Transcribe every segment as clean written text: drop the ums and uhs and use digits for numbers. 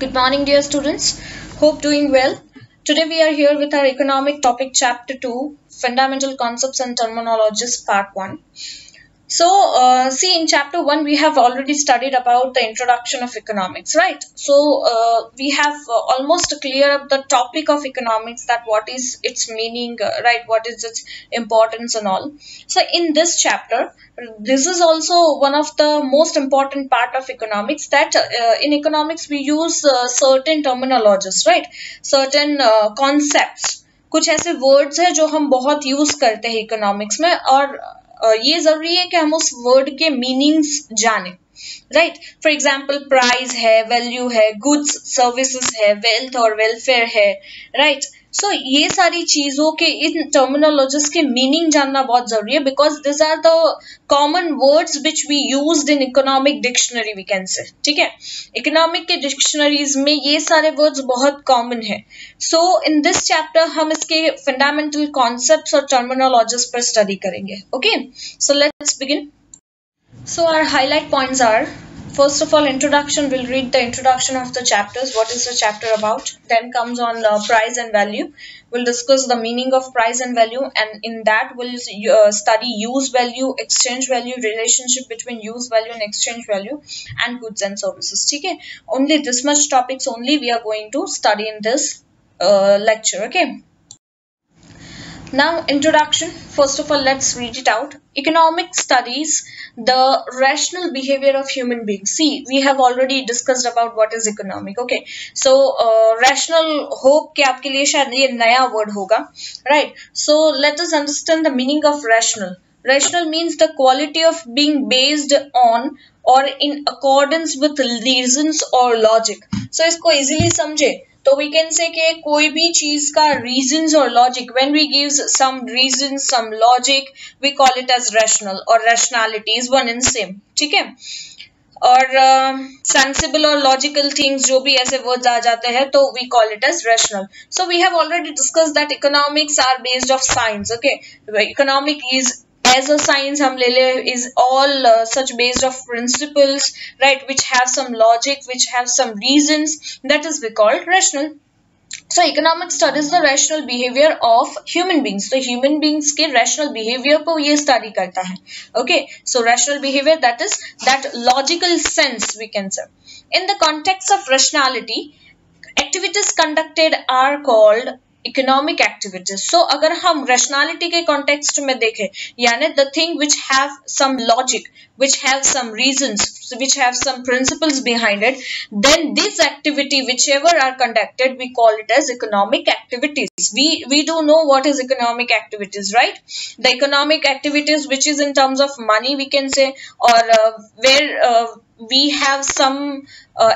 Good morning, dear students. Hope doing well. Today we are here with our economic topic chapter 2, Fundamental Concepts and Terminologies part 1. See, in chapter 1, we have already studied about the introduction of economics, right? We have almost clear up the topic of economics, that what is its meaning, right? What is its importance and all. So, in this chapter, this is also one of the most important part of economics, that in economics we use certain terminologies, right? Certain concepts. कुछ ऐसे words हैं जो हम बहुत use करते हैं economics में, और ये जरूरी है कि हम उस वर्ड के मीनिंग्स जाने, राइट? फॉर एग्जाम्पल प्राइस है, वैल्यू है, गुड्स सर्विसेज है, वेल्थ और वेलफेयर है, राइट? सो ये सारी चीजों के इन टर्मिनोलॉजीज के मीनिंग जानना बहुत जरूरी है, because this are the common words which we used in economic dictionary, we can say, ठीक है? इकोनॉमिक के डिक्शनरीज में ये सारे वर्ड्स बहुत कॉमन है. सो इन दिस चैप्टर हम इसके फंडामेंटल कॉन्सेप्ट्स और टर्मिनोलॉजीज पर स्टडी करेंगे. Okay, so let's begin. So our highlight points are, first of all, introduction. We'll read the introduction of the chapters. What is the chapter about? Then comes on price and value. We'll discuss the meaning of price and value, and in that we'll study use value, exchange value, relationship between use value and exchange value, and goods and services. Okay, only this much topics only we are going to study in this lecture. Okay. Now, introduction. First of all, let's read it out. Economics studies the rational behavior of human beings. See, we have already discussed about what is economic. Okay, so rational, hope कि आपके लिए शायद ये नया word होगा, right? So let us understand the meaning of rational. Rational means the quality of being based on or in accordance with reasons or logic. So इसको easily समझे तो we can say कि कोई भी चीज का reasons और logic, when we give some reasons, some logic, we call it as rational, or rationality is one and same, ठीक है? और sensible और logical things जो भी ऐसे words आ जाते हैं तो we call it as rational. So we have already discussed that economics are based of science. Okay, economic is as a science हम ले ले is all such based of principles, right, which have some logic, which have some reasons, that is we call rational. So economics studies the rational behavior of human beings. So human beings के rational behavior को ये study करता है. Okay, so rational behavior, that is that logical sense, we can say. In the context of rationality, activities conducted are called economic activities. So अगर हम rationality के context में देखें, यानी the thing which have some logic, which have some reasons, which have some principles behind it, then this activity, whichever are conducted, we call it as economic activities. We do know what is economic activities, right? The economic activities which is in terms of money, we can say, or where we have some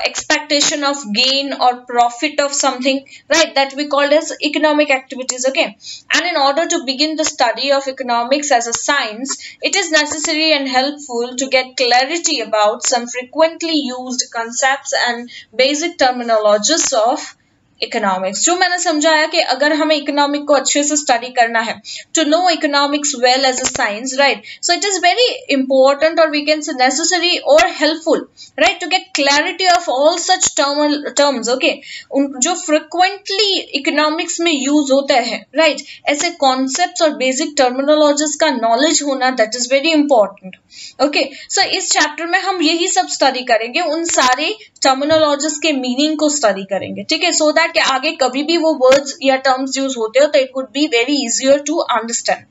expectation of gain or profit of something, right, that we call as economic activities. Okay, and in order to begin the study of economics as a science, it is necessary and helpful to get clarity about some frequently used concepts and basic terminologies of economics. जो मैंने समझाया कि अगर हमें economic को अच्छे से study करना है, to know economics well as a science, right, so it is very important और वी कैन से नेसेसरी और helpful, right, to get clarity of all such terms. Okay, जो फ्रिक्वेंटली इकोनॉमिक्स में use होते हैं, right, ऐसे concepts और basic terminologies का knowledge होना, that is very important. Okay, so इस चैप्टर में हम यही सब स्टडी करेंगे, उन सारे टर्मिनोलॉजीज के मीनिंग को स्टडी करेंगे, ठीक है, सो दैट कि आगे कभी भी वो वर्ड्स या टर्म्स यूज होते हो तो it would be very easier to understand.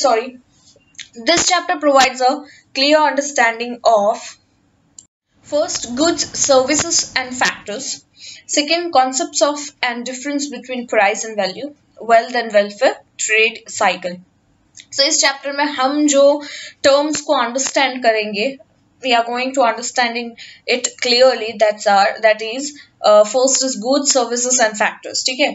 Sorry, this chapter provides a clear understanding of first goods, services and factors, second concepts of and difference between price and value, wealth and welfare, trade cycle. So इस chapter में हम जो terms को understand करेंगे, we are going to understanding it clearly. That is first is goods, services and factors. ठीक है,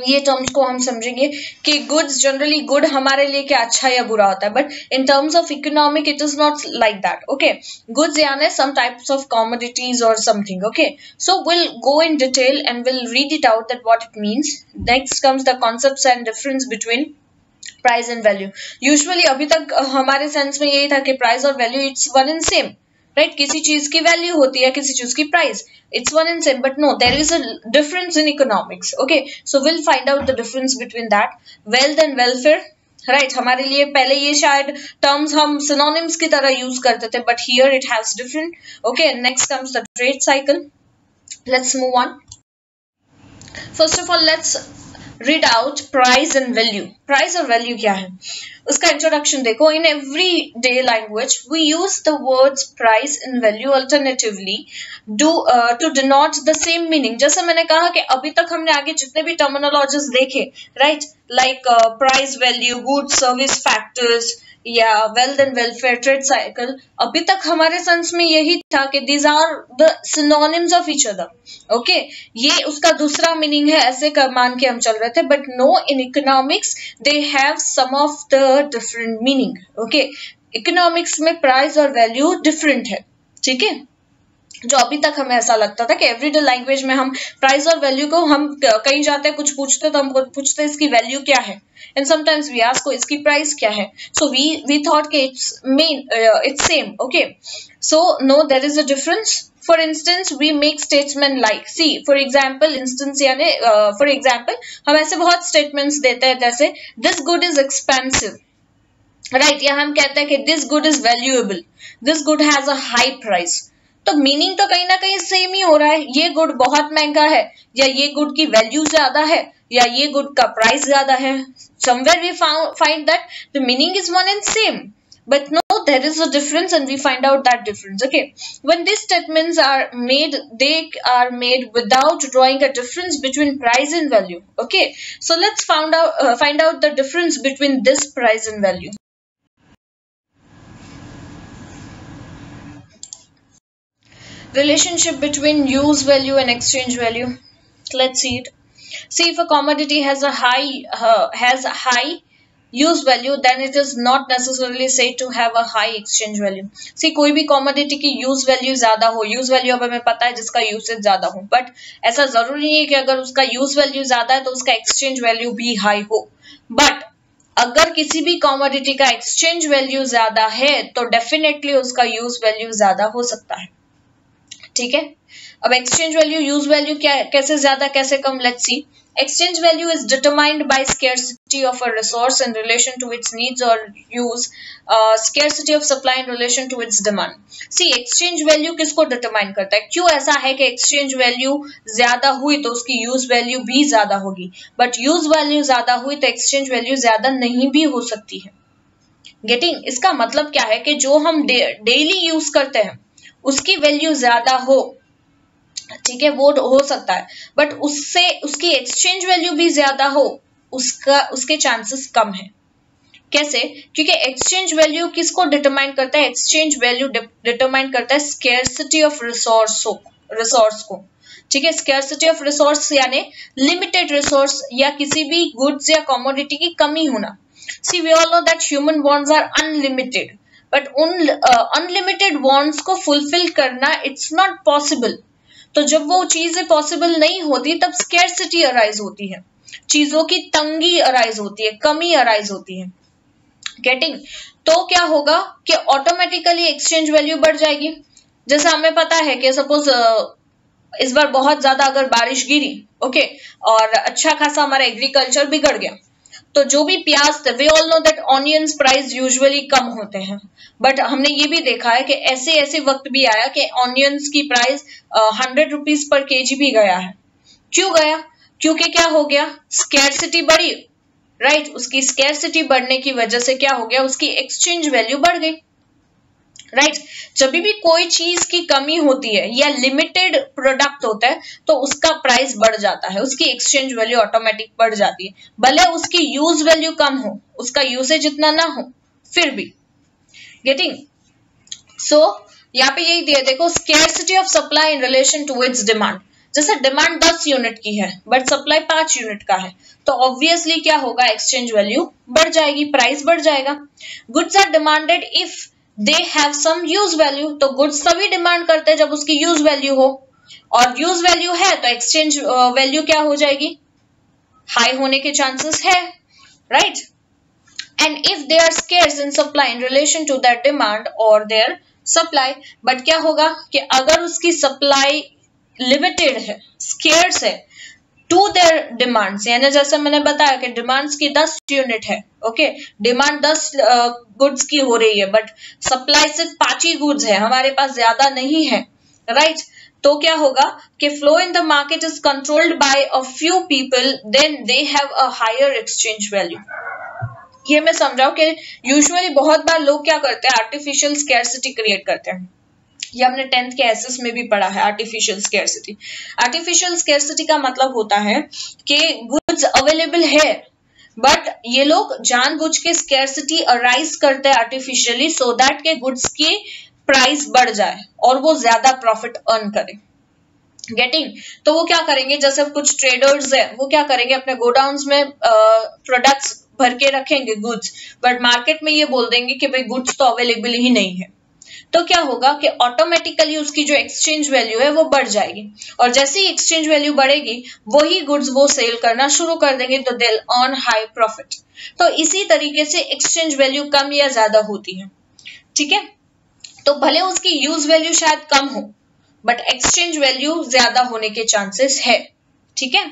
ये terms को हम समझेंगे कि गुड्स, जनरली गुड हमारे लिए क्या अच्छा या बुरा होता है, but in terms of economic it is not like that. Okay, goods यानी सम टाइप्स ऑफ कमोडिटीज और something. Okay, so will go in detail and will read it out that what it means. Next comes the concepts and difference between price and value. Usually अभी तक हमारे sense में यही था कि price और value it's one and same, right, किसी चीज की वैल्यू होती है, किसी चीज की price, it's one and same, but no, there is a difference in economics. Okay, so will find out the difference between that. Wealth and welfare, right, हमारे लिए पहले ये शायद टर्म्स हम सिनोनिम्स की तरह यूज करते थे, but here it has different. Okay, next comes the trade cycle. Let's move on. First of all let's read out price and value. Price और वैल्यू क्या है, उसका इंट्रोडक्शन देखो. In every day language we use the words price and value alternatively to denote the same meaning. जैसे मैंने कहा कि अभी तक हमने आगे जितने भी टर्मिनोलॉजीज देखे, right, like price, value, goods, service, factors, या wealth and welfare, trade cycle, अभी तक हमारे सेंस में यही था कि these are the synonyms of each other. Okay, ये उसका दूसरा मीनिंग है, ऐसे मान के हम चल रहे थे, but no, in economics they have some of the different meaning. Okay, economics में प्राइस और वैल्यू डिफरेंट है. ठीक है, जो अभी तक हमें ऐसा लगता था कि एवरीडे लैंग्वेज में हम प्राइस और वैल्यू को, हम कहीं जाते हैं कुछ पूछते तो हम पूछते हैं इसकी वैल्यू क्या है, एंड समटाइम्स वी आस्क इसकी प्राइस क्या है. सो वी थॉट कि it's same. Okay, so no, there is a difference. For instance we make statement like, see for example, instance यानी फॉर एग्जाम्पल हम ऐसे बहुत स्टेटमेंट्स देते हैं, जैसे this good is expensive, right, या हम कहते हैं कि this good is valuable, this good has a high price. तो मीनिंग तो कहीं ना कहीं सेम ही हो रहा है. ये गुड बहुत महंगा है, या ये गुड की वैल्यू ज्यादा है, या ये गुड का प्राइस ज्यादा है. Somewhere we find that the meaning is one and same, but no, there is a difference, and we find out that difference. Okay, when these statements are made, they are made without drawing a difference between price and value. Okay, so let's find out the difference between this price and value. Relationship between use value and exchange value. Let's see it. See, if a commodity has a high use value, then it is not necessarily said to have a high exchange value. See, कोई भी commodity की use value ज्यादा हो, use value अब हमें पता है जिसका usage ज्यादा हो, but ऐसा जरूरी नहीं है कि अगर उसका use value ज्यादा है तो उसका exchange value भी high हो. But अगर किसी भी commodity का exchange value ज्यादा है तो definitely उसका use value ज्यादा हो सकता है. ठीक है, अब एक्सचेंज वैल्यू, यूज वैल्यू क्या, कैसे ज्यादा कैसे कम, let's see. Exchange value is determined by scarcity of a resource in relation to its needs और use, scarcity of supply in relation to its demand. See, exchange value किसको determine करता है, क्यों ऐसा है कि एक्सचेंज वैल्यू ज्यादा हुई तो उसकी यूज वैल्यू भी ज्यादा होगी, बट यूज वैल्यू ज्यादा हुई तो एक्सचेंज वैल्यू ज्यादा नहीं भी हो सकती है. गेटिंग, इसका मतलब क्या है कि जो हम डेली यूज करते हैं उसकी वैल्यू ज्यादा हो, ठीक है, वो हो सकता है, बट उससे उसकी एक्सचेंज वैल्यू भी ज्यादा हो, उसके चांसेस कम है. कैसे, क्योंकि एक्सचेंज वैल्यू किसको डिटरमाइन करता है, एक्सचेंज वैल्यू डिटरमाइन करता है स्केर्सिटी ऑफ रिसोर्स को. ठीक है, स्केर्सिटी ऑफ रिसोर्स यानी लिमिटेड रिसोर्स या किसी भी गुड्स या कमोडिटी की कमी होना. See, we all know that human bonds are unlimited, but उन अनलिमिटेड वांट्स को फुलफिल करना इट्स नॉट पॉसिबल. तो जब वो चीजें पॉसिबल नहीं होती तब स्केर्सिटी अराइज होती है, चीजों की तंगी अराइज होती है, कमी अराइज होती है. गेटिंग, तो क्या होगा कि ऑटोमेटिकली एक्सचेंज वैल्यू बढ़ जाएगी. जैसे हमें पता है कि सपोज इस बार बहुत ज्यादा अगर बारिश गिरी, ओके, और अच्छा खासा हमारा एग्रीकल्चर बिगड़ गया, तो जो भी प्याज थे, we all know that onions price usually कम होते हैं, बट हमने ये भी देखा है कि ऐसे वक्त भी आया कि ऑनियंस की प्राइस 100 रुपीज पर केजी भी गया है. क्यों गया, क्योंकि क्या हो गया, स्केर्सिटी बढ़ी, राइट, उसकी स्केर्सिटी बढ़ने की वजह से क्या हो गया, उसकी एक्सचेंज वैल्यू बढ़ गई. राइट, जब भी कोई चीज की कमी होती है या लिमिटेड प्रोडक्ट होता है तो उसका प्राइस बढ़ जाता है, उसकी एक्सचेंज वैल्यू ऑटोमेटिक बढ़ जाती है, भले उसकी यूज वैल्यू कम हो, उसका यूसेज इतना ना हो, फिर भी. गेटिंग, सो यहाँ पे यही दिया, देखो, scarcity of supply in relation to its demand. जैसे डिमांड 10 यूनिट की है बट सप्लाई 5 यूनिट का है, तो ऑब्वियसली क्या होगा, एक्सचेंज वैल्यू बढ़ जाएगी, प्राइस बढ़ जाएगा. Goods are demanded if they have some use value, तो गुड्स तभी डिमांड करते हैं जब उसकी यूज वैल्यू हो, और यूज वैल्यू है तो एक्सचेंज वैल्यू क्या हो जाएगी, हाई होने के चांसेस है, right. And if they are scarce in supply in relation to that demand और देयर सप्लाई। बट क्या होगा कि अगर उसकी सप्लाई लिमिटेड है, स्केर्स है टू देयर डिमांड्स, यानी जैसे मैंने बताया कि डिमांड्स की 10 यूनिट है, ओके, डिमांड 10 गुड्स की हो रही है बट सप्लाई सिर्फ 5 ही गुड्स है, हमारे पास ज्यादा नहीं है, राइट। तो क्या होगा कि flow in the market is controlled by a few people, then they have a higher exchange value. ये मैं समझाऊं कि यूजुअली बहुत बार लोग क्या करते हैं, आर्टिफिशियल स्कैरसिटी क्रिएट करते हैं। ये हमने 10th के एसएस में भी पढ़ा है, आर्टिफिशियल स्कैरसिटी। आर्टिफिशियल स्कैरसिटी का मतलब होता है कि गुड्स अवेलेबल है बट ये लोग जानबूझ के स्कैरसिटी अराइज करते हैं आर्टिफिशियली, सो दैट के गुड्स की प्राइस बढ़ जाए और वो ज्यादा प्रॉफिट अर्न करे। गेटिंग? तो वो क्या करेंगे, जैसे कुछ ट्रेडर्स है वो क्या करेंगे, अपने गोडाउन्स में प्रोडक्ट्स भर के रखेंगे गुड्स, बट मार्केट में ये बोल देंगे कि भाई गुड्स तो अवेलेबल ही नहीं है। तो क्या होगा कि ऑटोमेटिकली उसकी जो एक्सचेंज वैल्यू है वो बढ़ जाएगी, और जैसे ही एक्सचेंज वैल्यू बढ़ेगी वही गुड्स वो सेल करना शुरू कर देंगे, तो they will earn high profit. तो इसी तरीके से एक्सचेंज वैल्यू कम या ज्यादा होती है, ठीक है। तो भले उसकी यूज वैल्यू शायद कम हो बट एक्सचेंज वैल्यू ज्यादा होने के चांसेस है, ठीक है।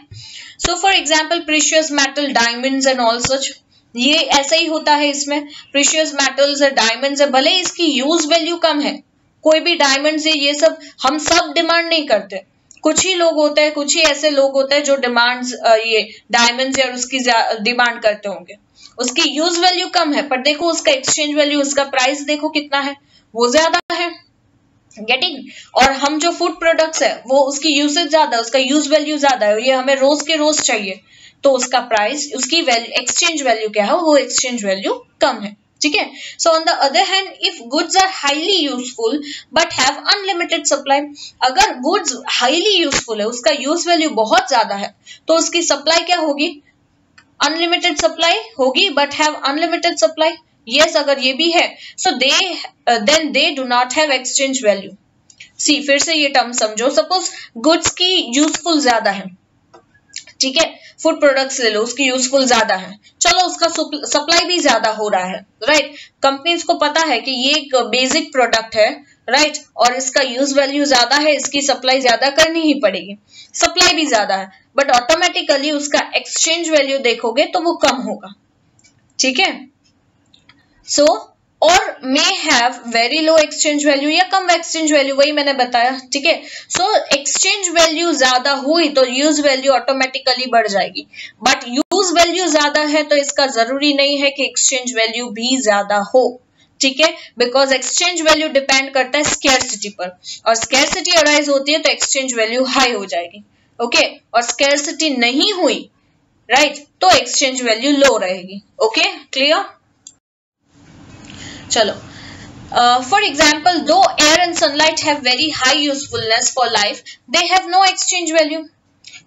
So for example precious metal, diamonds and all such, ये ऐसा ही होता है इसमें। प्रीशियस मेटल्स है, डायमंड्स है, भले इसकी यूज वैल्यू कम है, कोई भी डायमंड्स है, ये सब हम सब डिमांड नहीं करते, कुछ ही लोग होते हैं, कुछ ही ऐसे लोग होते हैं जो डिमांड्स ये डायमंड्स और उसकी डिमांड करते होंगे। उसकी यूज वैल्यू कम है पर देखो उसका एक्सचेंज वैल्यू, उसका प्राइस देखो कितना है, वो ज्यादा है। गेटिंग? और हम जो फूड प्रोडक्ट्स है वो उसकी यूसेज ज्यादा है, उसका यूज वैल्यू ज्यादा है, ये हमें रोज के रोज चाहिए, तो उसका प्राइस, उसकी वैल्यू, एक्सचेंज वैल्यू क्या है, वो एक्सचेंज वैल्यू कम है, ठीक है। So on the other hand if goods are highly useful but have unlimited supply, अगर गुड्स हाईली यूजफुल है, उसका यूज वैल्यू बहुत ज्यादा है, तो उसकी सप्लाई क्या होगी, अनलिमिटेड सप्लाई होगी, but have unlimited supply, yes अगर ये भी है, so they then they do not have exchange value. See फिर से ये टर्म समझो, सपोज गुड्स की यूजफुल ज्यादा है, ठीक है, फूड प्रोडक्ट्स ले लो, उसकी यूजफुल ज्यादा है, चलो उसका सप्लाई भी ज्यादा हो रहा है, राइट। कंपनीज को पता है कि ये एक बेसिक प्रोडक्ट है, राइट, और इसका यूज वैल्यू ज्यादा है, इसकी सप्लाई ज्यादा करनी ही पड़ेगी, सप्लाई भी ज्यादा है, बट ऑटोमेटिकली उसका एक्सचेंज वैल्यू देखोगे तो वो कम होगा, ठीक है। सो और may have very low exchange value या कम एक्सचेंज वैल्यू, वही मैंने बताया, ठीक है। सो एक्सचेंज वैल्यू ज्यादा हुई तो यूज वैल्यू ऑटोमेटिकली बढ़ जाएगी, बट यूज वैल्यू ज्यादा है तो इसका जरूरी नहीं है कि एक्सचेंज वैल्यू भी ज्यादा हो, ठीक है, बिकॉज एक्सचेंज वैल्यू डिपेंड करता है स्कैरसिटी पर, और स्कैरसिटी अराइज होती है तो एक्सचेंज वैल्यू हाई हो जाएगी, ओके, और स्कैरसिटी नहीं हुई, राइट, तो एक्सचेंज वैल्यू लो रहेगी, ओके, क्लियर। चलो, फॉर एग्जाम्पल दो air and sunlight have very high usefulness for life, they have no exchange value.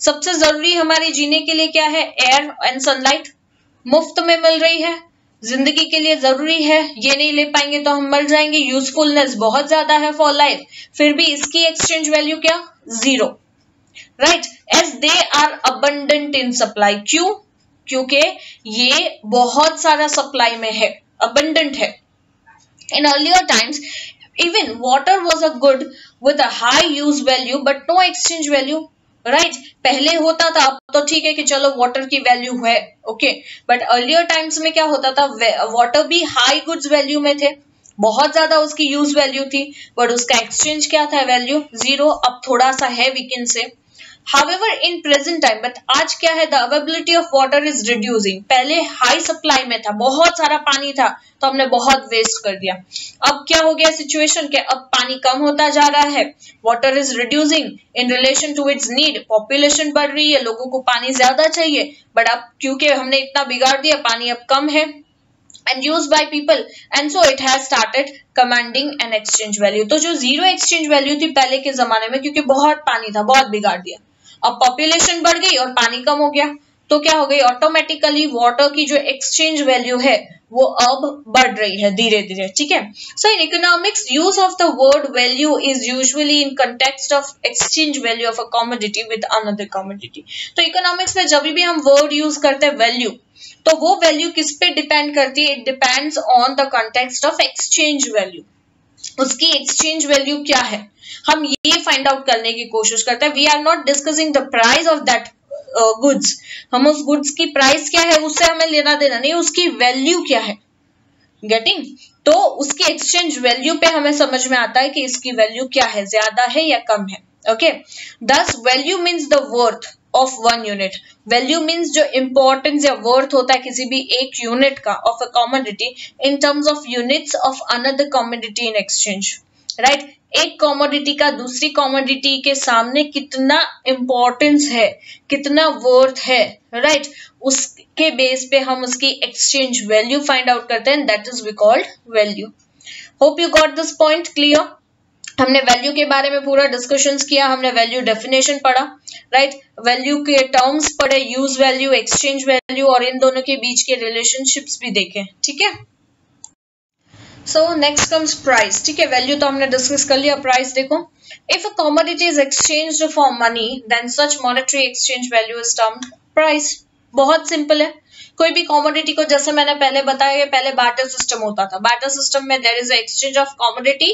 सबसे जरूरी हमारे जीने के लिए क्या है, एयर एंड सनलाइट, मुफ्त में मिल रही है, जिंदगी के लिए जरूरी है, ये नहीं ले पाएंगे तो हम मर जाएंगे, यूजफुलनेस बहुत ज्यादा है फॉर लाइफ, फिर भी इसकी एक्सचेंज वैल्यू क्या, zero, right, as they are abundant in supply, क्यों, क्योंकि ये बहुत सारा सप्लाई में है, अबंडेंट है। In earlier times, even water was a good with a high use value but no exchange value, right? पहले होता था, अब तो ठीक है कि चलो वाटर की वैल्यू है, ओके, बट अर्लियर टाइम्स में क्या होता था, वाटर भी हाई गुड्स वैल्यू में थे, बहुत ज्यादा उसकी यूज वैल्यू थी, बट उसका एक्सचेंज क्या था, वैल्यू जीरो। अब थोड़ा सा है we can say, However, in present time, but आज क्या है, the availability of water is reducing. पहले हाई सप्लाई में था, बहुत सारा पानी था, तो हमने बहुत वेस्ट कर दिया। अब क्या हो गया सिचुएशन के, अब पानी कम होता जा रहा है, water is reducing in relation to its need, population बढ़ रही है, लोगों को पानी ज्यादा चाहिए, बट अब क्योंकि हमने इतना बिगाड़ दिया, पानी अब कम है and used by people, and so it has started commanding an exchange value. तो जो जीरो एक्सचेंज वैल्यू थी पहले के जमाने में, क्योंकि बहुत पानी था, बहुत बिगाड़ दिया, अब पॉपुलेशन बढ़ गई और पानी कम हो गया, तो क्या हो गई, ऑटोमेटिकली वाटर की जो एक्सचेंज वैल्यू है वो अब बढ़ रही है धीरे धीरे, ठीक है। So in economics use of the word value is usually in context of exchange value of a commodity with another commodity. तो इकोनॉमिक्स में जब भी हम वर्ड यूज करते हैं वैल्यू, तो वो वैल्यू किस पे डिपेंड करती है, it depends on the context of exchange value, उसकी एक्सचेंज वैल्यू क्या है, हम ये फाइंड आउट करने की कोशिश करते हैं. We are not discussing the price of that goods. हम उस गुड्स की प्राइस क्या है उससे हमें लेना देना नहीं, उसकी वैल्यू क्या है. गेटिंग. तो उसकी एक्सचेंज वैल्यू पे हमें समझ में आता है कि इसकी वैल्यू क्या है, ज्यादा है या कम है. ओके. दस value means the worth of one unit. Value means जो इंपॉर्टेंस या वर्थ होता है किसी भी एक यूनिट का of a commodity in terms of units of another commodity in exchange. Right. एक कमोडिटी का दूसरी कमोडिटी के सामने कितना इंपॉर्टेंस है, कितना वर्थ है. राइट. उसके बेस पे हम उसकी एक्सचेंज वैल्यू फाइंड आउट करते हैं. That is we called value. Hope you got this point clear. हमने वैल्यू के बारे में पूरा डिस्कशंस किया, हमने वैल्यू डेफिनेशन पढ़ा. राइट. वैल्यू के टर्म्स पढ़े, यूज वैल्यू, एक्सचेंज वैल्यू, और इन दोनों के बीच के रिलेशनशिप्स भी देखे. ठीक है. So next comes price. ठीक है. वैल्यू तो हमने डिस्कस कर लिया. प्राइस देखो. If a commodity is exchanged for money then such monetary exchange value is termed price. बहुत सिंपल है. कोई भी कमोडिटी को, जैसे मैंने पहले बताया, पहले बार्टर सिस्टम होता था. बार्टर सिस्टम में there is a exchange of commodity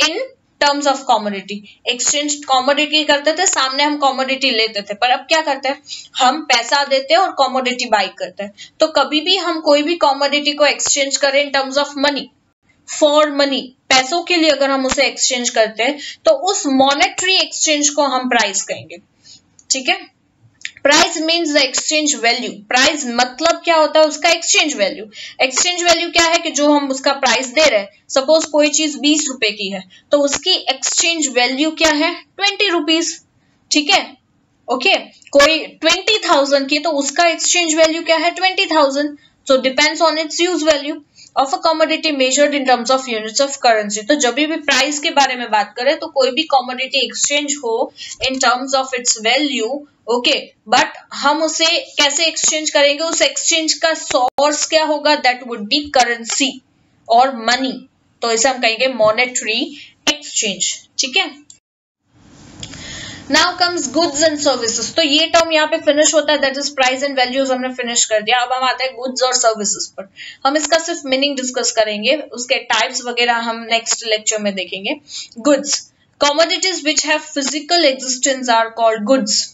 in terms of commodity. Exchange commodity करते थे, सामने हम कमोडिटी लेते थे. पर अब क्या करते हैं, हम पैसा देते हैं और कमोडिटी बाई करते हैं. तो कभी भी हम कोई भी कमोडिटी को एक्सचेंज करें इन terms of money, for money, पैसों के लिए अगर हम उसे एक्सचेंज करते हैं तो उस मॉनेटरी एक्सचेंज को हम प्राइस कहेंगे. ठीक है. Price means the exchange value. Price मतलब क्या होता है, उसका एक्सचेंज वैल्यू. एक्सचेंज वैल्यू क्या है कि जो हम उसका प्राइस दे रहे हैं, सपोज कोई चीज 20 रुपए की है तो उसकी एक्सचेंज वैल्यू क्या है, 20 रुपीज. ठीक है. ओके. कोई 20,000 की तो उसका एक्सचेंज वैल्यू क्या है, 20,000. So depends on it's use value of a commodity measured in terms of units of currency. तो जब भी प्राइस के बारे में बात करें तो कोई भी कमोडिटी एक्सचेंज हो in terms of its value, okay, but हम उसे कैसे एक्सचेंज करेंगे, उस एक्सचेंज का सोर्स क्या होगा, दैट वुड बी करेंसी और मनी. तो इसे हम कहेंगे मॉनेटरी एक्सचेंज. ठीक है. Now comes goods and services. तो ये टर्म यहाँ पे फिनिश होता है, that is price and values हमने फिनिश कर दिया. अब हम आते हैं गुड्स और सर्विसेज पर. हम इसका सिर्फ मीनिंग डिस्कस करेंगे, उसके टाइप्स वगैरह हम नेक्स्ट लेक्चर में देखेंगे. Goods, commodities which have physical existence are called goods.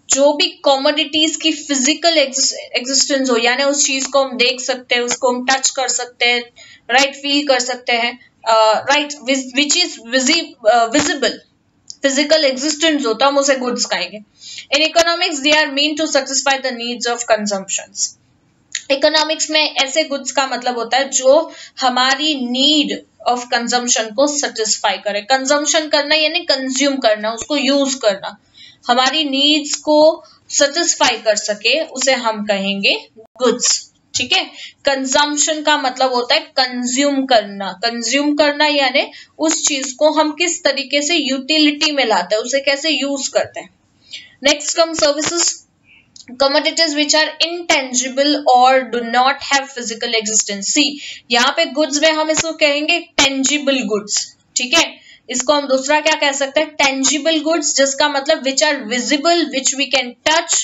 जो भी कमोडिटीज की फिजिकल एग्जिस्टेंस हो, यानी उस चीज को हम देख सकते हैं, उसको हम टच कर सकते हैं, राइट, फील कर सकते हैं, right, which is visible, physical existence होता है, हम उसे गुड्स कहेंगे. In economics they are mean to satisfy the needs of consumptions. Economics में ऐसे गुड्स का मतलब होता है जो हमारी नीड ऑफ कंजम्पशन को सेटिस्फाई करे. कंजम्पशन करना यानी कंज्यूम करना, उसको यूज करना, हमारी नीड्स को सेटिस्फाई कर सके, उसे हम कहेंगे गुड्स. ठीक है. कंजम्पशन का मतलब होता है कंज्यूम करना. कंज्यूम करना यानी उस चीज को हम किस तरीके से यूटिलिटी में लाते हैं, उसे कैसे यूज करते हैं. Next come services. commodities which are intangible or do not have physical existence. See, यहाँ पे goods में हम इसको कहेंगे tangible goods. ठीक है. इसको हम दूसरा क्या कह सकते हैं, tangible goods, जिसका मतलब which are visible, which we can touch,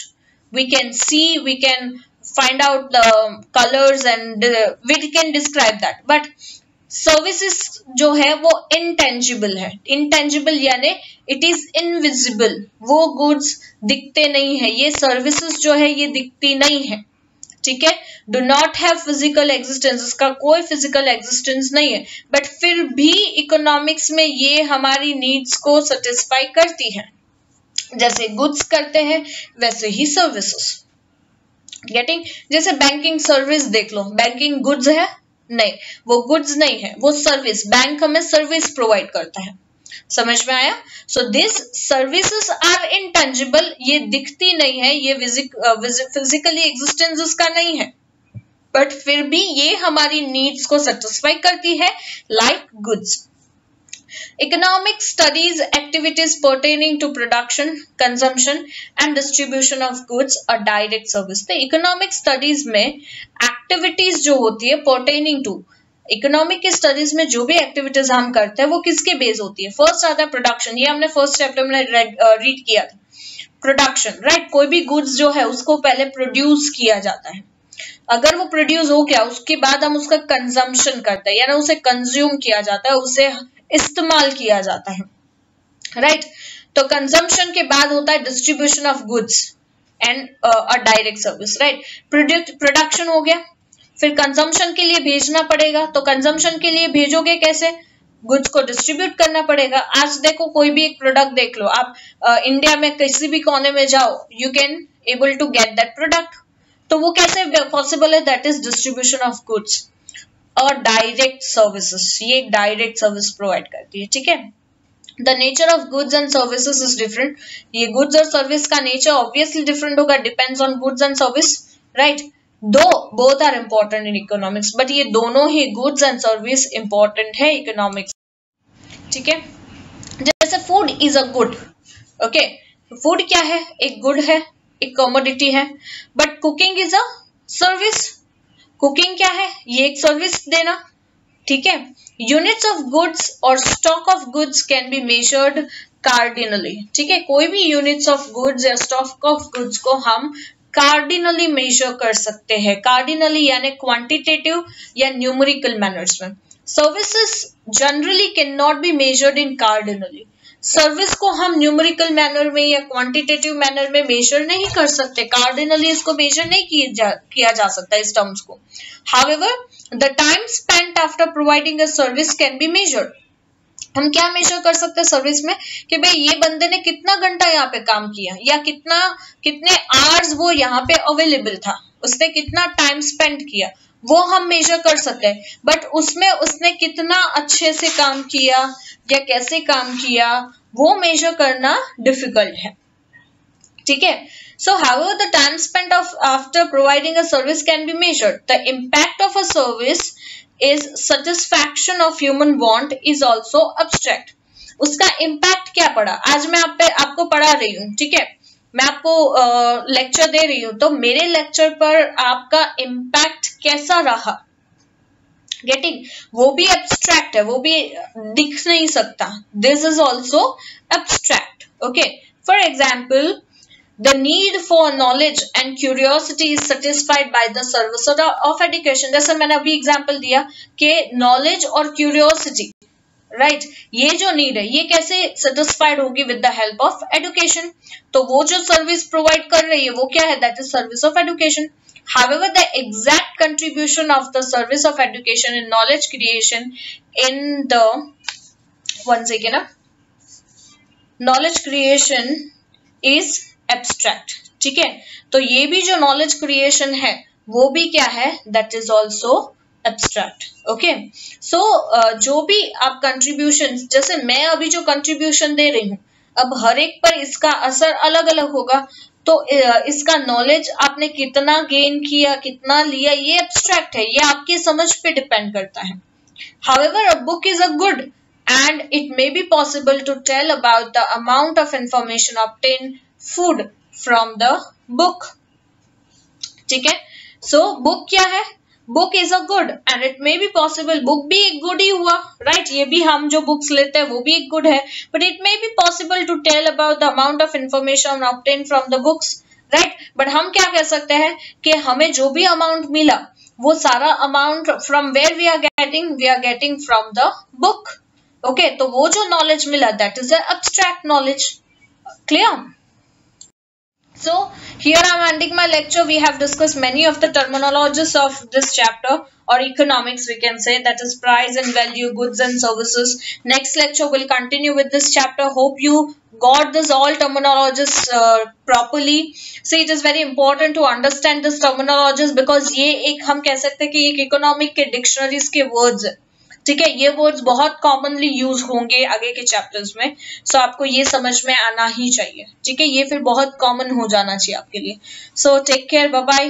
we can see, we can find out the colors and we can describe that. But services जो है वो इनटेंजिबल है. इनटेंजिबल यानी इट इज इनविजिबल. वो गुड्स दिखते नहीं है, ये सर्विसेज जो है ये दिखती नहीं है. ठीक है. Do not have physical existence, इसका कोई फिजिकल एग्जिस्टेंस नहीं है, बट फिर भी इकोनॉमिक्स में ये हमारी नीड्स को सेटिस्फाई करती है. जैसे गुड्स करते हैं वैसे ही सर्विसेज. गेटिंग. जैसे बैंकिंग सर्विस देख लो, बैंकिंग गुड्स है नहीं, वो गुड्स नहीं है, वो सर्विस. बैंक हमें सर्विस प्रोवाइड करता है. समझ में आया. So this services are intangible, ये दिखती नहीं है, ये फिजिकली एग्जिस्टेंस इसका नहीं है, बट फिर भी ये हमारी नीड्स को सेटिस्फाई करती है, like goods. Economic studies activities pertaining to production, consumption and distribution of goods or direct service. तो economic studies में activities जो होती है pertaining to, इकोनॉमिक की स्टडीज में जो भी एक्टिविटीज हम करते हैं वो किसके बेस होती है. फर्स्ट आता है प्रोडक्शन. ये हमने फर्स्ट चैप्टर में रीड किया था. Production, right. कोई भी गुड्स जो है उसको पहले प्रोड्यूस किया जाता है. अगर वो प्रोड्यूस हो गया उसके बाद हम उसका कंजम्पशन करते हैं, यानी उसे कंज्यूम किया जाता है, उसे इस्तेमाल किया जाता है, राइट। तो कंजम्पशन के बाद होता है distribution of goods and a direct service, right. Production हो गया, फिर कंजम्पशन के लिए भेजना पड़ेगा, तो कंजम्पशन के लिए भेजोगे कैसे, गुड्स को डिस्ट्रीब्यूट करना पड़ेगा। आज देखो कोई भी एक प्रोडक्ट देख लो आप, इंडिया में किसी भी कोने में जाओ, you can able to get that product, तो वो कैसे पॉसिबल है, that is distribution of goods और डायरेक्ट सर्विसेज, ये डायरेक्ट सर्विस प्रोवाइड करती है, ठीक है। The nature of goods and services is different, ये गुड्स और सर्विस का नेचर ऑब्वियसली डिफरेंट होगा, depends on goods and service, right. दो both are important in economics, but ये दोनों ही गुड्स एंड सर्विस इंपॉर्टेंट है इकोनॉमिक्स, ठीक है। जैसे food is a good, okay, food क्या है, एक गुड है, एक कमोडिटी है, but cooking is a service, cooking क्या है, ये एक सर्विस देना, ठीक है। यूनिट्स ऑफ गुड्स और stock of goods can be measured cardinally, ठीक है, कोई भी यूनिट्स ऑफ गुड्स या स्टॉक ऑफ गुड्स को हम कार्डिनली मेजर कर सकते हैं, कार्डिनली यानी क्वांटिटेटिव या न्यूमेरिकल मैनर्स में। Services generally can not be measured in cardinally, service को हम न्यूमेरिकल मैनर में या क्वांटिटेटिव मैनर में मेजर नहीं कर सकते, कार्डिनली इसको मेजर नहीं किया जा सकता इस टर्म्स को। However the time spent after providing a service can be measured, हम क्या मेजर कर सकते हैं सर्विस में कि भाई ये बंदे ने कितना घंटा यहाँ पे काम किया या कितने आवर्स वो यहाँ पे अवेलेबल था, उसने कितना टाइम स्पेंड किया, वो हम मेजर कर सकते हैं, बट उसमें उसने कितना अच्छे से काम किया या कैसे काम किया वो मेजर करना डिफिकल्ट है, ठीक है। So however the time spent after providing a service can be measured. The impact of a service is satisfaction of human want is also abstract. उसका impact क्या पड़ा, आज मैं आपको पढ़ा रही हूँ, ठीक है, मैं आपको लेक्चर दे रही हूँ, तो मेरे लेक्चर पर आपका impact कैसा रहा, गेटिंग, वो भी abstract है, वो भी दिख नहीं सकता, this is also abstract, okay. For example, the need for knowledge and curiosity is satisfied by the service of education. जैसे मैंने अभी एग्जांपल दिया कि knowledge और curiosity, right, ये जो नीड है ये कैसे satisfied होगी with the help of education, तो वो जो सर्विस प्रोवाइड कर रही है वो क्या है, that is service of education. However, the exact contribution of the service of education in knowledge creation in the one second, knowledge creation is abstract, ठीक है, तो ये भी जो नॉलेज क्रिएशन है वो भी क्या है, that is also abstract, okay. So जो भी आप कंट्रीब्यूशन, जैसे मैं अभी जो कंट्रीब्यूशन दे रही हूँ, अब हर एक पर इसका असर अलग अलग होगा, तो इसका नॉलेज आपने कितना गेन किया, कितना लिया, ये एब्स्ट्रैक्ट है, ये आपकी समझ पे डिपेंड करता है। However a book is a good and it may be possible to tell about the amount of information obtained food from the book, ठीक है। so book क्या है, book is a good and it may be possible, book भी एक good ही हुआ, right, ये भी हम जो books लेते हैं वो भी एक good है, but it may be possible to tell about the amount of information obtained from the books, right, but हम क्या कह सकते हैं कि हमें जो भी amount मिला वो सारा amount from where we are getting from the book, okay, तो वो जो knowledge मिला that is the abstract knowledge, clear? So here I am ending my lecture. We have discussed many of the terminologies of this chapter or economics, we can say, that is price and value, goods and services. Next lecture will continue with this chapter. Hope you got this all terminologies properly. See, it is very important to understand this terminologies because ये एक हम कह सकते हैं कि एक economic के dictionaries के words है, ठीक है, ये वर्ड्स बहुत कॉमनली यूज होंगे आगे के चैप्टर्स में, सो आपको ये समझ में आना ही चाहिए, ठीक है, ये फिर बहुत कॉमन हो जाना चाहिए आपके लिए। So take care, bye bye.